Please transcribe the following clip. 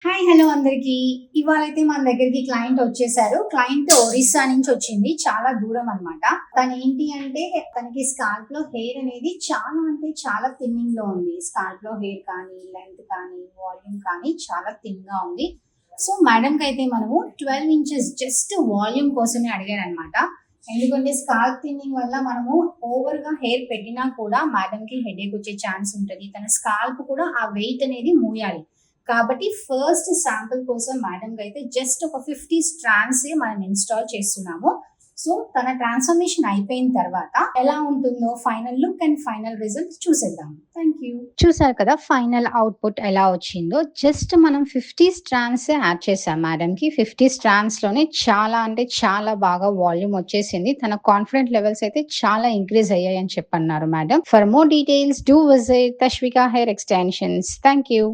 Hi hello అందరికి. ఇవాళైతే మన దగ్గరికి క్లయింట్ వచ్చేసారు. క్లయింట్ ఒరిస్సా నుంచి వచ్చింది, చాలా దూరం అన్నమాట. తను ఏంటి అంటే తనకి స్కాల్ప్ లో హెయిర్ అనేది చాలా అంటే చాలా థిన్నింగ్ లో ఉంది. స్కాల్ప్ లో హెయిర్ కానీ లెంత్ కానీ వాల్యూమ్ కానీ చాలా థిన్ గా ఉంది. సో మేడం కి అయితే మనము 12 ఇంచెస్ జస్ట్ వాల్యూమ్ కోసమే అడిగారు అనమాట. ఎందుకంటే స్కాల్ప్ థిన్నింగ్ వల్ల మనము ఓవర్ గా హెయిర్ పెట్టినా కూడా మేడం కి హెడేక్ వచ్చే ఛాన్స్ ఉంటుంది. తన స్కాల్ప్ కూడా ఆ వెయిట్ అనేది మూయాలి. కాబట్టి ఫస్ట్ శాంపుల్ కోసం మేడం కి అయితే జస్ట్ ఒక 50 స్ట్రాండ్స్ మనం ఇన్స్టాల్ చేస్తున్నాము. సో తన ట్రాన్స్ఫర్మేషన్ అయిపోయిన తర్వాత ఎలా ఉంటుందో final look and final result చూసేద్దాం. Thank you. చూసారు కదా ఫైనల్ అవుట్పుట్ ఎలా వచ్చిందో. జస్ట్ మనం 50 స్ట్రాండ్స్ యాడ్ చేసాం మేడం కి. 50 స్ట్రాండ్స్ లోనే చాలా అంటే చాలా బాగా వాల్యూమ్ వచ్చేసింది. తన కాన్ఫిడెంట్ లెవెల్స్ అయితే చాలా ఇంక్రీజ్ అయ్యాయి అని చెప్పన్నారు madam. For more details do visit Tashvika hair extensions. Thank you.